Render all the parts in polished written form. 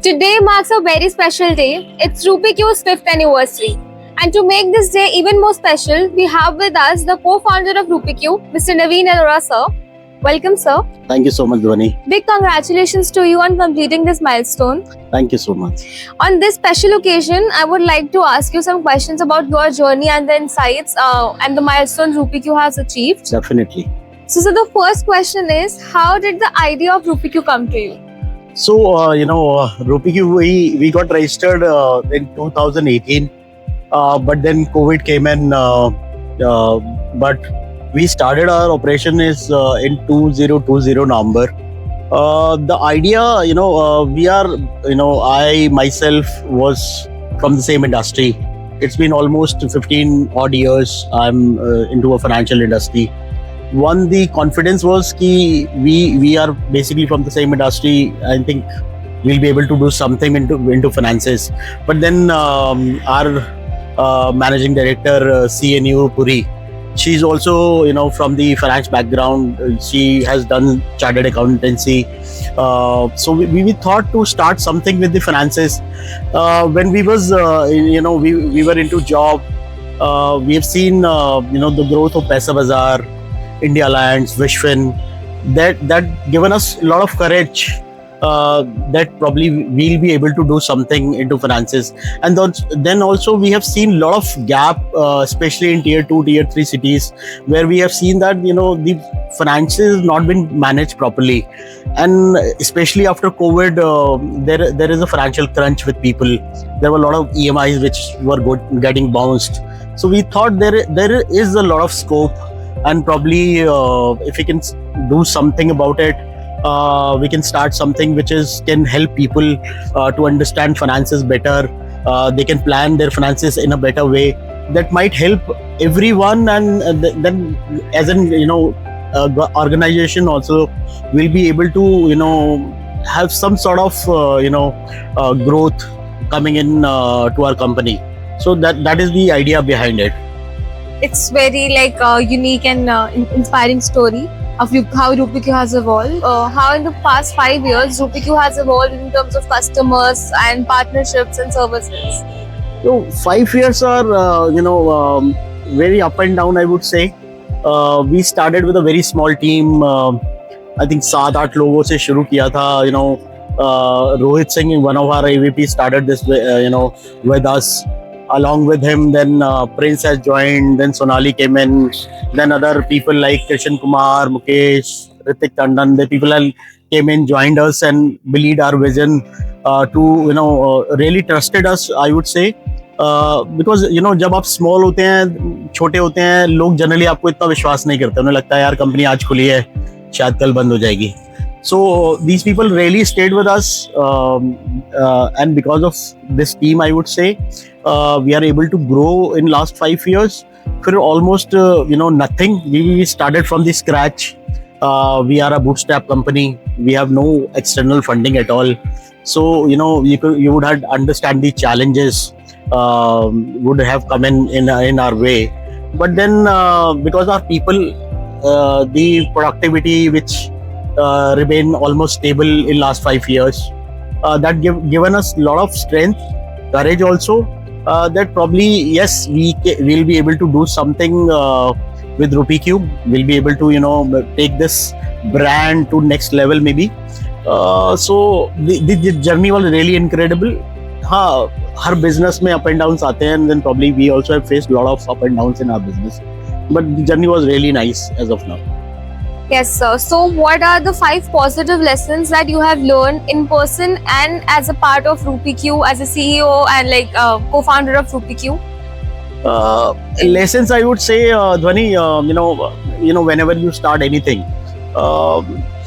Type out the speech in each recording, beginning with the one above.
Today marks a very special day. It's RuPiQ's 5th anniversary. And to make this day even more special, we have with us the co-founder of RuPiQ, Mr. Naveen Arora, sir. Welcome, sir. Thank you so much, Dhwani. Big congratulations to you on completing this milestone. Thank you so much. On this special occasion, I would like to ask you some questions about your journey and the insights and the milestones RuPiQ has achieved. Definitely. So, the first question is, how did the idea of RuPiQ come to you? So, RuPiQ, we got registered in 2018, but then COVID came in. But we started our operation is in 2020 November. The idea, I myself was from the same industry. It's been almost 15 odd years I'm into a financial industry. One, the confidence was कि we are basically from the same industry. I think we'll be able to do something into finances. But then our managing director CNU Puri, she's also from the finance background. She has done chartered accountancy. So we thought to start something with the finances. When we was we were into job. We have seen the growth of Paisabazaar, India Alliance, Vishfin, that given us a lot of courage that probably we'll be able to do something into finances. And then also we have seen a lot of gap, especially in tier 2, tier 3 cities, where we have seen that the finances not been managed properly. And especially after COVID, there is a financial crunch with people. There were a lot of EMIs which were getting bounced. So we thought there is a lot of scope. And probably if we can do something about it, we can start something which can help people to understand finances better. They can plan their finances in a better way. That might help everyone, and then as an organization also will be able to have some sort of growth coming in to our company. So that is the idea behind it. It's very unique and inspiring story of how RuPiQ has evolved. How in the past 5 years RuPiQ has evolved in terms of customers and partnerships and services. So 5 years are very up and down, I would say. We started with a very small team. I think 7-8 लोगों से शुरू किया था. Rohit Singh, one of our AVP, started this with us. Along with him, then Prince has joined, then Sonali came in, then other people like Krishan Kumar, Mukesh, Ritik Tandon, the people came in, joined us and believed our vision to really trusted us, I would say. Because जब आप small होते हैं, छोटे होते हैं, लोग generally आपको इतना विश्वास नहीं करते. उन्हें लगता है यार कंपनी आज खुली है, शायद कल बंद हो जाएगी. So these people really stayed with us, and because of this team, I would say, we are able to grow in last 5 years. For almost nothing, we started from the scratch. We are a bootstrap company. We have no external funding at all. So you would have understand the challenges would have come in our way. But then because our people, the productivity which remain almost stable in last 5 years, that given us a lot of strength, courage also, that probably yes, we'll be able to do something with RuPiQ. We'll be able to take this brand to next level maybe. So the journey was really incredible. Her business में up and downs आते हैं, and then probably we also have faced a lot of up and downs in our business, but the journey was really nice as of now. Yes, sir. So, what are the 5 positive lessons that you have learned in person and as a part of RuPiQ, as a CEO and co-founder of RuPiQ? Lessons, I would say, Dhwani, whenever you start anything,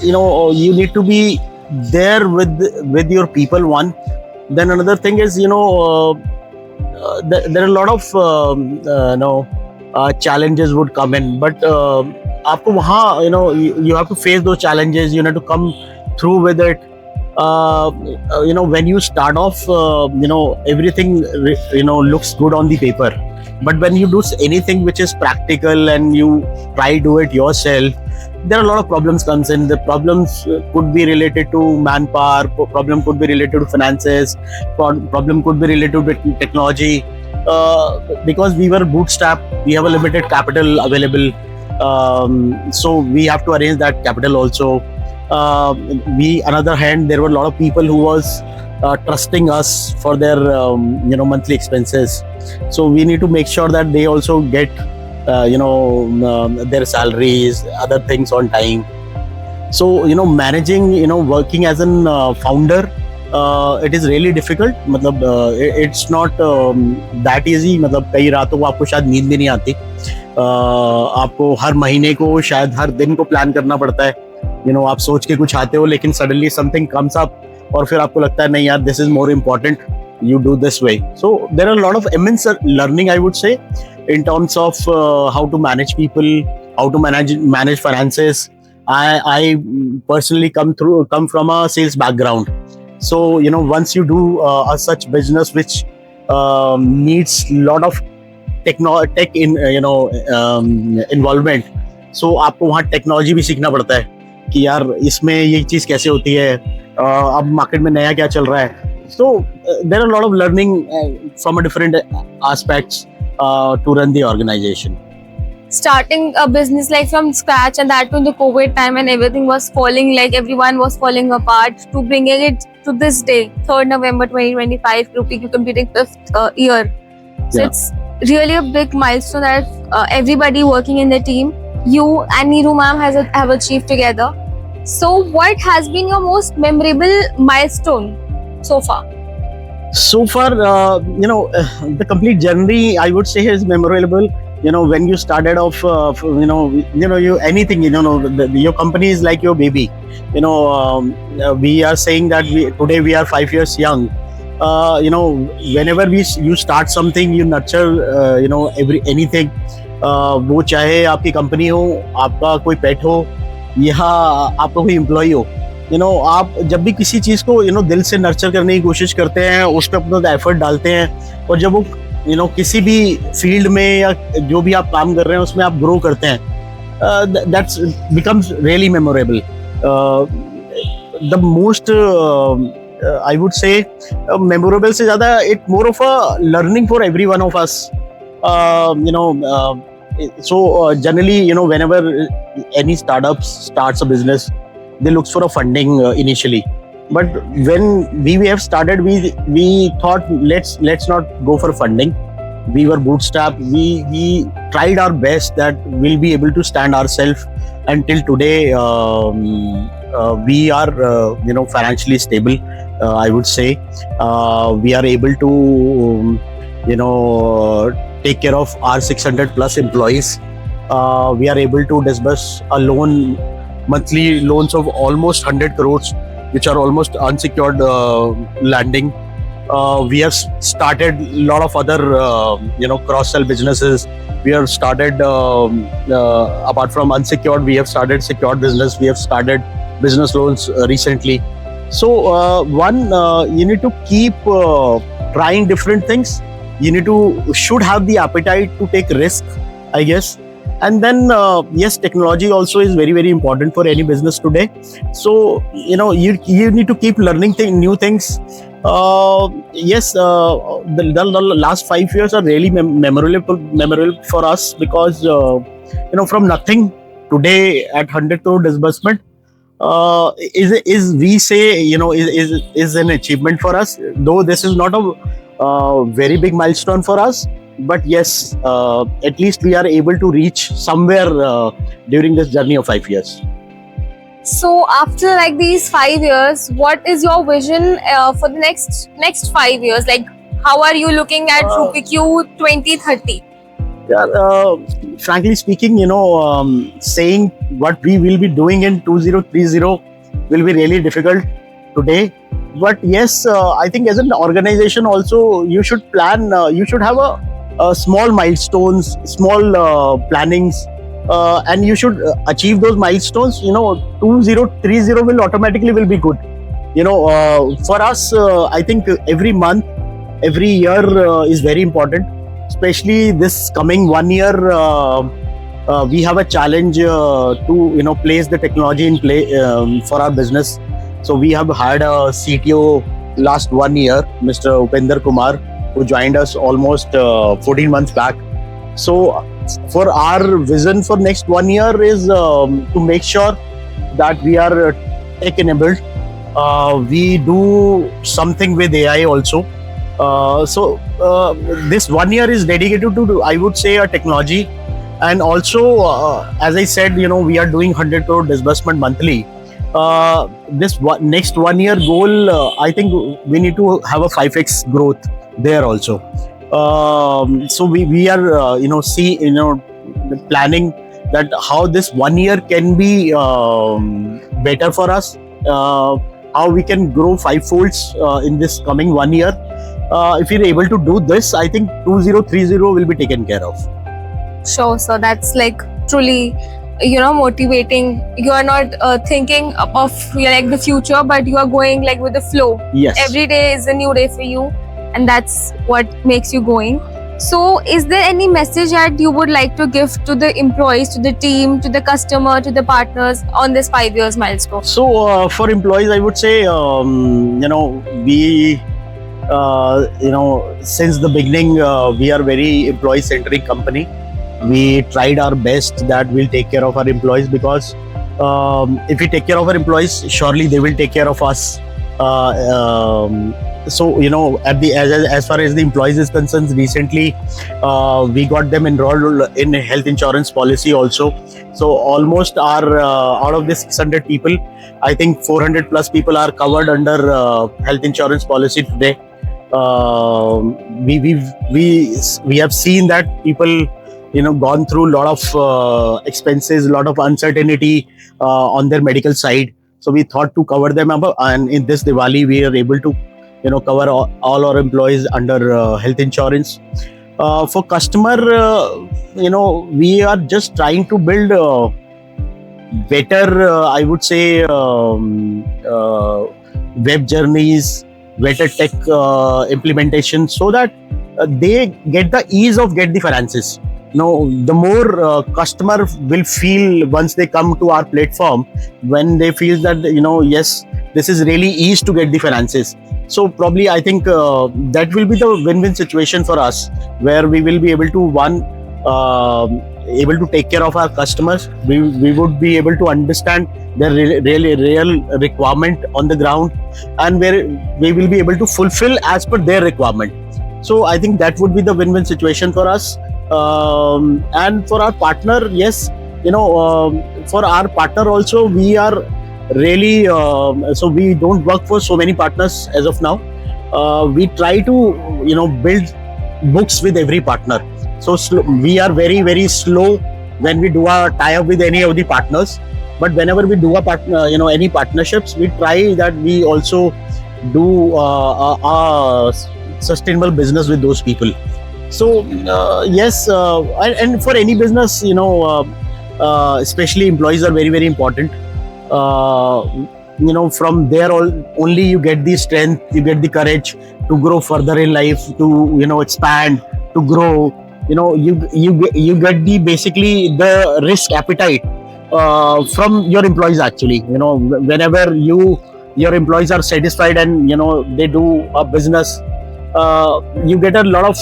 you need to be there with your people. One, then another thing is, there are a lot of challenges would come in, but आपको वहाँ you have to face those challenges. You have to come through with it. When you start off, everything looks good on the paper, but when you do anything which is practical and you try do it yourself, there are a lot of problems comes in. The problems could be related to manpower, problem could be related to finances, problem could be related to technology. Because we were bootstrapped, we have a limited capital available, so we have to arrange that capital also. Another hand, there were a lot of people who was trusting us for their monthly expenses. So we need to make sure that they also get their salaries, other things on time. So managing, working as an founder, it is really difficult. मतलब it's not that easy. मतलब कई रातों को आपको शायद नींद भी नहीं आती. आपको हर महीने को, शायद हर दिन को प्लान करना पड़ता है. आप सोच के कुछ आते हो, लेकिन सडनली समथिंग कम्स अप और फिर आपको लगता है नहीं यार, this is more important, you do this way. So there are a lot of immense learning, I would say, in terms of how to manage people, how to manage finances. I personally come from a sales background. So once you do such business which needs lot of tech in involvement, so आपको वहाँ technology भी सीखना पड़ता है कि यार इसमें ये चीज कैसे होती है, अब मार्केट में नया क्या चल रहा है. So there are a lot of learning from a different aspects to run the organization. Starting a business like from scratch, and that in the COVID time when everything was falling, like everyone was falling apart, to bringing it to this day, 3rd November 2025, Rupi completing 5th year. So Yeah. it's really a big milestone that everybody working in the team, you and Neeru ma'am have achieved together. So what has been your most memorable milestone so far? So far, the complete journey, I would say, is memorable. When you started off, you anything, your company is like your baby. We are saying that today we are 5 years young. Whenever you start something, you nurture, anything. वो चाहे आपकी company हो, आपका कोई पेट हो, या आपका कोई एम्प्लॉय हो. आप जब भी किसी चीज को दिल से नर्चर करने की कोशिश करते हैं, उस पर अपना एफर्ट डालते हैं, और जब वो किसी भी फील्ड में या जो भी आप काम कर रहे हैं उसमें आप ग्रो करते हैं, that's becomes really memorable. The most I would say memorable से ज्यादा it more of a learning for every one of us. So generally, whenever any startup starts a business, they look for a funding initially. But when we have started, we thought let's not go for funding. We were bootstrapped. We tried our best that we'll be able to stand ourselves. Until today, we are financially stable. I would say we are able to take care of our 600 plus employees. We are able to disburse a monthly loans of almost 100 crores, which are almost unsecured lending. We have started a lot of other cross-sell businesses. We have started apart from unsecured, we have started secured business. We have started business loans recently. So you need to keep trying different things. You should have the appetite to take risk, I guess. And then yes, technology also is very, very important for any business today. So you need to keep learning new things. Yes, the last 5 years are really memorable for us, because from nothing today at 100 crore disbursement is we say is an achievement for us. Though this is not a very big milestone for us, but yes, at least we are able to reach somewhere during this journey of 5 years. So after like these 5 years, what is your vision for the next 5 years? Like, how are you looking at RuPiQ 2030? Yeah, frankly speaking, saying what we will be doing in 2030 will be really difficult today. But yes, I think as an organization also, you should plan. You should have a small milestones, small plannings. And you should achieve those milestones. 2030 will automatically be good. For us, I think every month, every year is very important. Especially this coming 1 year, we have a challenge to place the technology in play for our business. So we have hired a CTO last 1 year, Mr. Upender Kumar, who joined us almost 14 months back. So for our vision for next 1 year is to make sure that we are tech enabled. We do something with AI also. This 1 year is dedicated to, I would say, a technology. And also, as I said, we are doing 100 crore disbursement monthly. Next 1 year goal, I think we need to have a 5x growth there also. So we are, planning that how this 1 year can be better for us, how we can grow fivefolds in this coming 1 year. If we're able to do this, I think 2030 will be taken care of. Sure, so that's like truly, motivating. You are not thinking of like the future, but you are going like with the flow. Yes. Every day is a new day for you, and that's what makes you going. So, is there any message that you would like to give to the employees, to the team, to the customer, to the partners on this 5 years milestone? So for employees, I would say, we, since the beginning, we are very employee-centric company. We tried our best that we'll take care of our employees, because if we take care of our employees, surely they will take care of us. So as far as the employees is concerned, recently we got them enrolled in a health insurance policy also. So almost our out of this 600 people, I think 400 plus people are covered under health insurance policy today. We have seen that people gone through a lot of expenses, a lot of uncertainty on their medical side. So we thought to cover them up, and in this Diwali we are able to cover all our employees under health insurance. For customer, we are just trying to build better, I would say, web journeys, better tech implementation, so that they get the ease of get the finances. The more customer will feel once they come to our platform, when they feel that yes, this is really easy to get the finances. So probably I think that will be the win-win situation for us, where we will be able to able to take care of our customers. We would be able to understand their real requirement on the ground, and where we will be able to fulfill as per their requirement. So I think that would be the win-win situation for us. And for our partner, yes, for our partner also, we are really so we don't work for so many partners as of now. We try to build books with every partner. So we are very, very slow when we do a tie-up with any of the partners. But whenever we do a partner, any partnerships, we try that we also do a sustainable business with those people. So yes, and for any business, especially employees are very, very important. From there only you get the strength, you get the courage to grow further in life, to expand, to grow. You get the basically the risk appetite from your employees actually. Whenever your employees are satisfied and they do a business, you get a lot of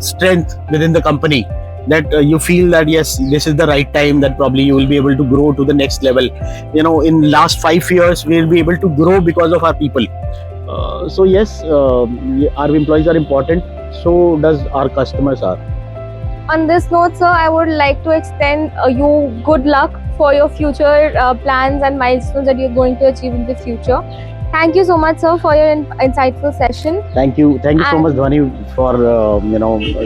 strength within the company, that you feel that yes, this is the right time, that probably you will be able to grow to the next level. In last 5 years we will be able to grow because of our people. So yes, our employees are important, so does our customers are. On this note, sir, I would like to extend you good luck for your future plans and milestones that you're going to achieve in the future. Thank you so much, sir, for your insightful session. Thank you so much, Dhwani, for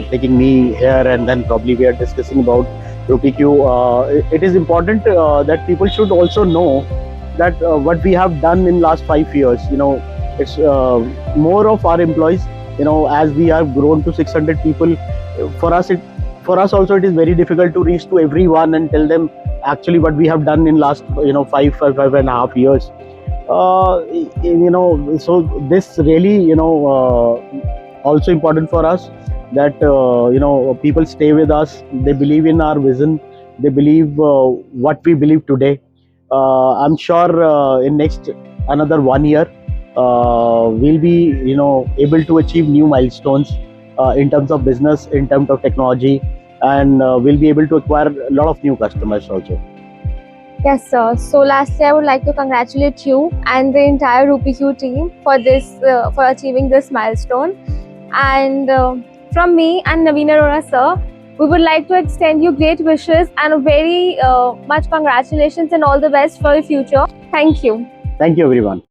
taking me here, and then probably we are discussing about RuPayQ. It is important that people should also know that what we have done in last 5 years. It's more of our employees. As we have grown to 600 people, for us also it is very difficult to reach to everyone and tell them actually what we have done in last five and a half years. So this really also important for us that people stay with us. They believe in our vision. They believe what we believe today. I'm sure in next another 1 year we'll be able to achieve new milestones in terms of business, in terms of technology, and we'll be able to acquire a lot of new customers also. Yes, sir. So lastly, I would like to congratulate you and the entire RuPiQ team for this, for achieving this milestone. And from me and Naveen Arora, sir, we would like to extend you great wishes and a very much congratulations and all the best for your future. Thank you. Thank you, everyone.